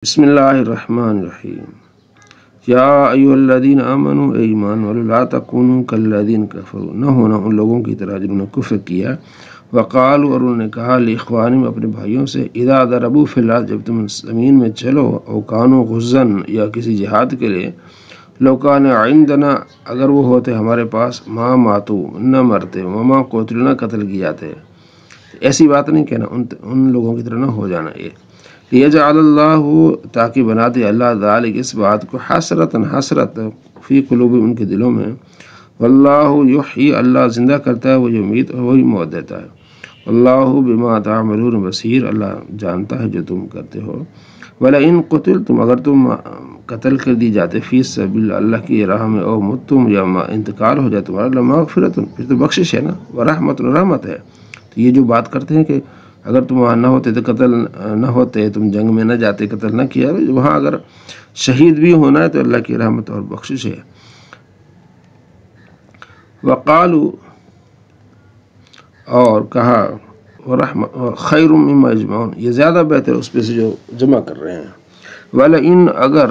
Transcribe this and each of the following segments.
بسم اللہ الرحمن الرحیم یا ایھا الذین آمنوا اے ایمان والو لا تکونوا کالذین کفروا، نہ ہونا ان لوگوں کی طرح جنہوں نے کفر کیا، وقالوا اور انہوں نے کہا لاخوانہم اپنے بھائیوں سے، اذا ضربوا فی الارض جب تم زمین میں چلو، او کانوا غزاً یا کسی جہاد کے لیے، لو کان عندنا اگر وہ ہوتے ہمارے پاس، ما ماتوا نہ مرتے، وما قتلوا نہ قتل کیے جاتے۔ ایسی بات نہیں کہنا، ان لوگوں کی طرح نہ ہو جانا۔ یہ لیجعل اللہ تاکہ بنا دے اللہ ذالک اس بات کو حسرت فی قلوب ان کے دلوں میں، واللہ یحیی اللہ زندہ کرتا ہے، وہ یمیت اور وہی موت دیتا ہے، واللہ بما تعملون بصیر اللہ جانتا ہے جو تم کرتے ہو۔ ولئن قتلتم اگر تم قتل کر دی جاتے فی سبیل اللہ کی راہ میں، او متم یا انتقال ہو جائے تمہارا، لمغفرۃ پھر تو بخشش ہے نا، ورحمت رحمت ہے۔ تو یہ جو بات کرتے ہیں کہ اگر تم وہاں نہ ہوتے تو قتل نہ ہوتے، تم جنگ میں نہ جاتے، قتل نہ کیا، وہاں اگر شہید بھی ہونا ہے تو اللہ کی رحمت اور بخشش ہے۔ وقالوا اور کہا، خیر مما یجمعون یہ زیادہ بہتر اس پہ سے جو جمع کر رہے ہیں۔ ولئن اگر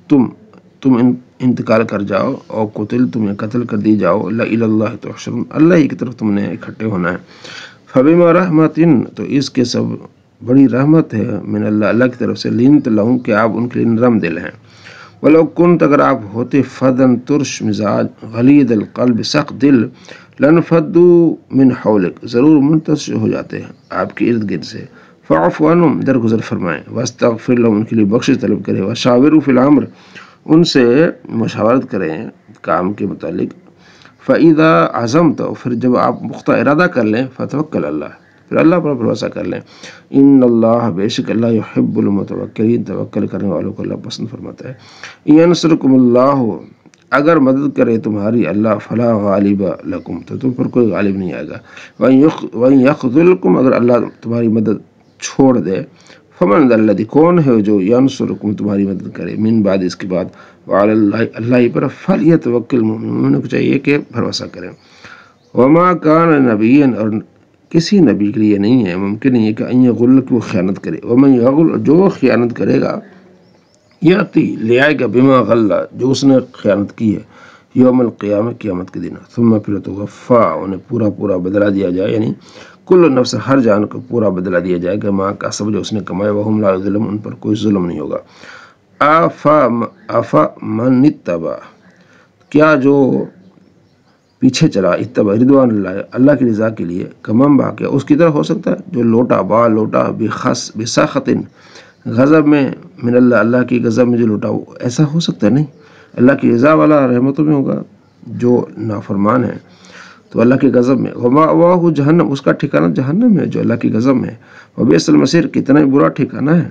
تم انتقال کر جاؤ، اور قتل تمہیں قتل کر دی جاؤ، لإلی اللہ تحشرون اللہ ہی کی طرف تم نے اکٹھے ہونا ہے۔ فبما رحمت تو اس کے سب بڑی رحمت ہے، من اللہ کی طرف سے، لنت لہم کہ آپ ان کے لیے نرم دل ہیں۔ ولو کنت اگر آپ ہوتے فظا ترش مزاج غلیظ القلب سخت دل، لانفضوا من حولک ضرور منتشر ہو جاتے ہیں آپ کے ارد گرد سے، فاعف عنہم درگزر فرمائیں، واستغفر لهم ان کے لیے بخشش طلب کریں، وشاوروا فی الامر ان سے مشاورت کریں کام کے متعلق، فَإِذَا عَزَمْتَ پھر جب آپ پختہ ارادہ کر لیں، فَتَوَكَّلْ اللہ پھر اللہ پر بھروسہ کر لیں، ان اللہ بے شک اللہ یحب المتوکلین توکل کرنے والوں کو اللہ پسند فرماتا ہے۔ ینصرکم اللہ اگر مدد کرے تمہاری اللہ، فلا غالب لکم تو تم پر کوئی غالب نہیں آئے گا، وَإِن يَخْذُلْكُمْ اگر اللہ تمہاری مدد چھوڑ دے، فمن ذا الذی کون ہے جو ینصرکم تمہاری مدد کرے، من بعد اس کے بعد، وعلی اللہ اللہ پر فلیتوکل المؤمنون کو چاہیے کہ بھروسہ کریں۔ وما کان نبیا اور کسی نبی کے لیے نہیں ہے، ممکن نہیں ہے کہ ان یغل کہ وہ خیانت کرے، ومن یغل جو خیانت کرے گا، یاتی لے آئے گا بما غل جو اس نے خیانت کی ہے، یوم القیامہ قیامت کے دن، ثم پھر توفا انہیں پورا بدلہ دیا جائے، یعنی کل نفس ہر جان کو پورا بدلہ دیا جائے گا، ما کا سب جو اس نے کمایا، وہم لا یظلمون ان پر کوئی ظلم نہیں ہوگا۔ آفا من اتبع کیا جو پیچھے چلا، اتبع رضوان اللہ اللہ کی رضا کے لیے، کمم با کیا اس کی طرح ہو سکتا ہے جو لوٹا بسخط غضب میں، من اللہ کی غضب میں جو لوٹا، وہ ایسا ہو سکتا ہے؟ نہیں، اللہ کی رضا والا رحمتوں میں ہوگا، جو نافرمان ہے تو اللہ کی غضب میں، ومأواہ جہنم اس کا ٹھکانہ جہنم ہے جو اللہ کی غضب میں، وبئس المصیر کتنا ہی برا ٹھکانہ ہے۔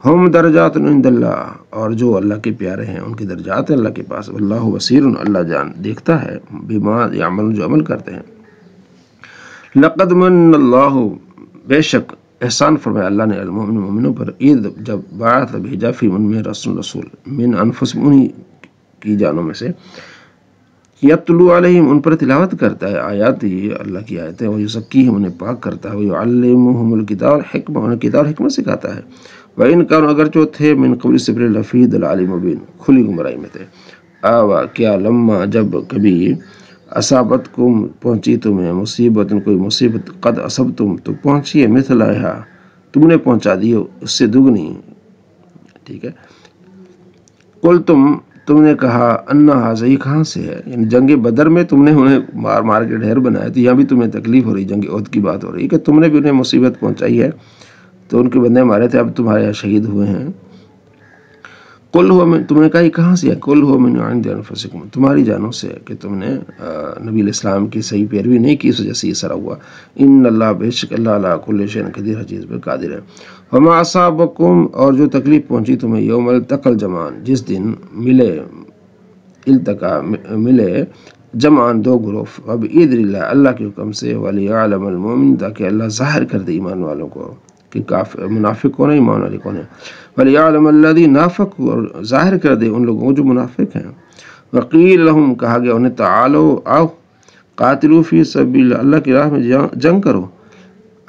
ہم درجات عند اللہ اور جو اللہ کے پیارے ہیں ان کی درجات ہیں اللہ کے پاس، واللہ بصیر اللہ جان دیکھتا ہے، بما یعملون جو عمل کرتے ہیں۔ لقد من اللہ بے شک احسان فرمایا اللہ نے، المؤمن مومنوں پر، عید جب بعث بھیجا فی ان میں رسول من انفسہم انہی کی جانوں میں سے، یتلو علیہم ان پر تلاوت کرتا ہے آیات ہی اللہ کی آیتیں، ویزکیہم انہیں پاک کرتا ہے، ویعلمہم الکتاب والحکمہ انہیں کتاب اور حکمت سکھاتا ہے، وَإِن كَانُوا اگر جو تھے من قبل سے پہلے لفی ضلال مبین کھلی گمراہی میں تھے۔ آوا کیا لما جب کبھی اصابتکم پہنچی تمہیں مصیبت کوئی مصیبت، قد اصبتم تو پہنچی ہے، مثلہا تم نے پہنچا دی اس سے دگنی، ٹھیک ہے، قل تم نے کہا انا ھذا یہ کہاں سے ہے، یعنی جنگ بدر میں تم نے انہیں مار کے ڈھیر بنایا، تو یہاں بھی تمہیں تکلیف ہو رہی، جنگ احد کی بات ہو رہی کہ تم نے بھی انہیں مصیبت پہنچائی ہے تو ان کے بندے مارے تھے، اب تمہارے یہاں شہید ہوئے ہیں۔ قل ہو من تم نے کہا یہ کہاں سے ہے، قل ہو من عند انفسکم تمہاری جانوں سے، کہ تم نے نبی علیہ السلام کی صحیح پیروی نہیں کی، اس وجہ سے یہ سارا ہوا۔ ان اللہ بے شک اللہ علی کل شیء قدیر ہر چیز پر قادر ہے۔ وما اصابکم اور جو تکلیف پہنچی تمہیں، یوم التقى الجمعان جس دن ملے جمعان دو گروہ، اب باذن اللہ اللہ کے حکم سے، ولیعلم المؤمن تاکہ اللہ ظاہر کر دے ایمان والوں کو کہ منافق کون ہے، ایمان والے کون ہیں، ولیعلم الذین نافقوا اور ظاہر کر دے ان لوگوں کو جو منافق ہیں، وقیل لہم کہا گیا انہیں، تعالوا آؤ، قاتلوا فی سبیل اللہ کی راہ میں جنگ کرو،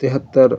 73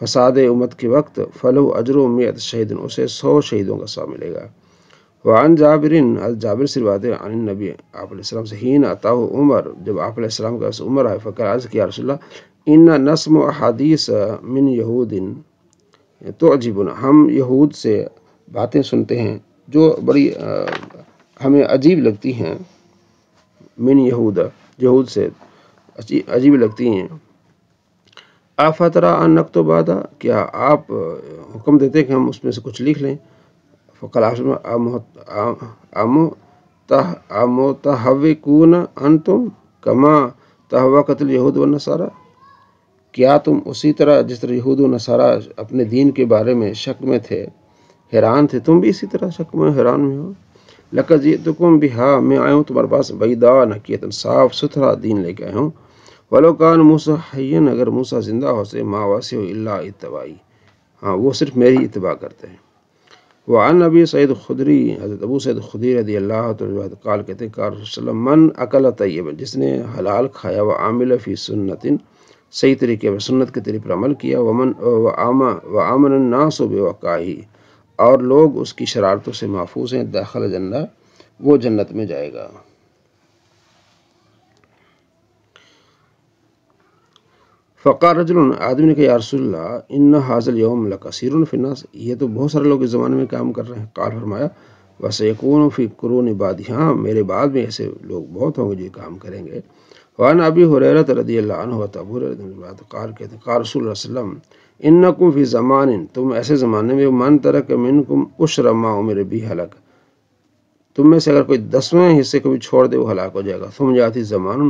فساد امت کے وقت فلو اجر میت شہید، اسے 100 شہیدوں کا ثواب ملے گا۔ وعن جابر سے روایت ہے عن النبی، آپ علیہ السلام سے، حین اتاہ عمر، جب آپ علیہ السلام کا عمر آئے، فقال، عرض کیا رسول اللہ ان نسمع احادیث من یہود تعجبنا، ہم یہود سے باتیں سنتے ہیں جو بڑی ہمیں عجیب لگتی ہیں، من یہود سے عجیب لگتی ہیں۔ آفترا ان نکتب هذا، کیا آپ حکم دیتے کہ ہم اس میں سے کچھ لکھ لیں؟ فقال امتحوکون انتم کما تحوکت الیہود والنصارى، کیا تم اسی طرح جس طرح یہود و نصارہ اپنے دین کے بارے میں شک میں تھے، حیران تھے، تم بھی اسی طرح شک میں حیران میں ہو؟ لقد جئتکم بہا، میں آیا ہوں تمہارے پاس، بیضاء نقیۃ، صاف ستھرا دین لے کے آیا ہوں۔ ولو کان موسیٰ حیا، اگر موسیٰ زندہ ہو سے، ما واسع الا اتباعی، ہاں وہ صرف میری اتباع کرتے ہیں۔ وعن ابی سعید خدری، حضرت ابو سعید خدری رضی اللہ تعالیٰ قال، کہتے ہیں قال رسول اللہ من اکل طیبا، جس نے حلال کھایا، وعامل فی سنت، صحیح طریقے پر سنت کے طریقے پر عمل کیا، وآمن الناس بوقائہ، اور لوگ اس کی شرارتوں سے محفوظ ہیں، داخل جنہ، وہ جنت میں جائے گا۔ فقال رجل، آدمی نے کہا یا رسول اللہ ان ھذا الیوم لکثیر فی الناس، یہ تو بہت سارے لوگ اس زمانے میں کام کر رہے ہیں۔ قال، فرمایا وسیکون فی قرون بعدی، ہاں میرے بعد میں ایسے لوگ بہت ہوں گے جو یہ کام کریں گے۔ وعن ابی ہریرہ رضی اللہ عنہ، ابو ہریرہ رضی اللہ عنہ قال، کہتے ہیں قال رسول اللہ صلی اللہ علیہ وسلم انکم فی زمان، تم ایسے زمانے میں، من ترک منکم عشر ما امر بہ ہلک، تم میں سے اگر کوئی 10ویں حصے کو بھی چھوڑ دے وہ ہلاک ہو جائے گا۔ ثم یاتی زمان،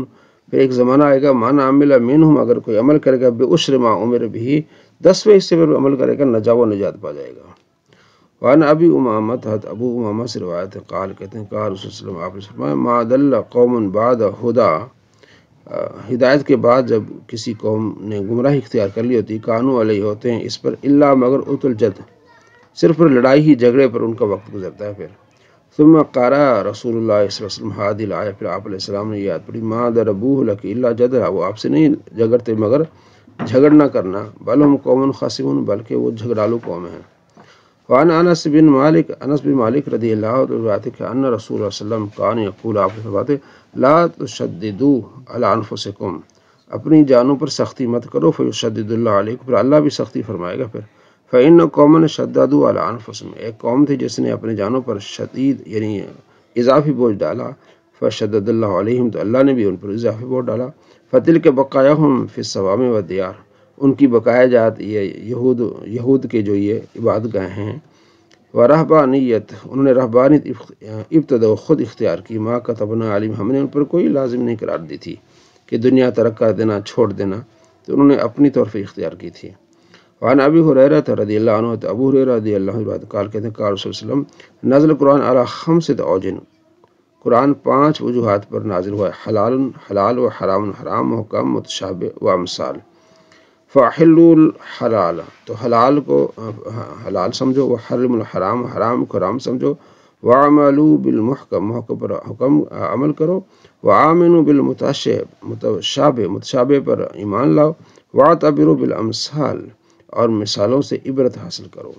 پھر ایک زمانہ آئے گا، من عمل منہم، اگر کوئی عمل کرے گا، بعشر ما امر بہ، 10ویں حصے پر عمل کرے گا، نجا و نجات پا جائے گا۔ وعن ابی امامہ، ابو امامہ سے روایت ہے قال، کہتے ہیں قال رسول اللہ صلی اللہ علیہ وسلم، آپ نے فرمایا ما ضل قوم بعد ہدی، ہدایت کے بعد جب کسی قوم نے گمراہی اختیار کر لی ہوتی، کانوا علیہ، ہوتے ہیں اس پر، الا مگر اوت الجد، صرف پر لڑائی ہی جھگڑے پر ان کا وقت گزرتا ہے۔ پھر ثم قرأ رسول اللہ صلی اللہ علیہ وسلم هذه الآیہ، پھر آپ علیہ السلام نے یہ آیت پڑھی، ما ضربوہ لک الا جدلا، وہ آپ سے نہیں جھگڑتے مگر جھگڑ نہ کرنا، بل ہم قوم خاصمون، بلکہ وہ جھگڑالو قوم ہیں۔ وعن انس بن مالک رضی اللہ عنہ کہ ان رسول اللہ صلی اللہ علیہ وسلم کان یقول، آپ نے فرماتے لا تشددوا علی انفسکم، اپنی جانوں پر سختی مت کرو، فیشدد اللہ علیکم، پھر اللہ بھی سختی فرمائے گا۔ پھر فإن قوما شددوا علی انفسهم، ایک قوم تھی جس نے اپنے جانوں پر شدید یعنی اضافی بوجھ ڈالا، فشدد اللہ علیہم، تو اللہ نے بھی ان پر اضافی بوجھ ڈالا۔ فتلک بقایاہم فی الصوامع والدیار، ان کی بقایا جات یہ یہود کے جو یہ عبادت گاہیں ہیں، ورہبانیت، انہوں نے رہبانیت ابتدا خود اختیار کی، ما کتبنا علیہم، ہم نے ان پر کوئی لازم نہیں قرار دی تھی کہ دنیا ترک کر دینا، چھوڑ دینا، تو انہوں نے اپنی طور پر اختیار کی تھی۔ وعن ابی ہریرہ رضی اللہ عنہ، ابو ہریرہ رضی اللہ عنہ قال، کہتے ہیں قال رسول اللہ صلی اللہ علیہ وسلم نزل قرآن علی 5 اوج، قرآن 5 وجوہات پر نازل ہوا ہے، حلال حلال، و حرام حرام، محکم متشابہ و امثال۔ فاحلوا الحلال، تو حلال کو حلال سمجھو، وحرموا الحرام، حرام کو حرام سمجھو، وعملوا بالمحکم، محکم پر حکم عمل کرو، وآمنوا متشابہ پر ایمان لاؤ، واعتبروا بالامثال، اور مثالوں سے عبرت حاصل کرو۔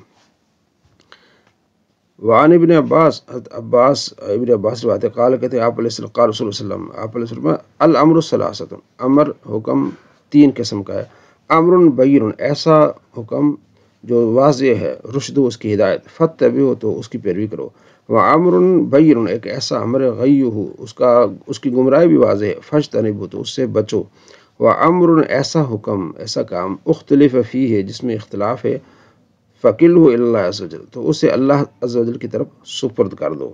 وعن ابن عباس روایت ہے قال، کہتے ہیں آپ علیہ السلام، قال رسول اللہ صلی اللہ علیہ وسلم، آپ علیہ السلام، الامر ثلاثۃ، امر حکم 3 قسم کا ہے، امر بین، ایسا حکم جو واضح ہے، رشد اس کی ہدایت، فاتبعوا، تو اس کی پیروی کرو، وامر بین، ایک ایسا امر غی، اس کی گمراہی بھی واضح ہے، فاجتنبوا، تو اس سے بچو، وامر، ایسا حکم، ایسا کام، اختلف فیہ، جس میں اختلاف ہے، فکلہ الی اللہ عز وجل، تو اسے اللہ عز وجل کی طرف سپرد کر دو۔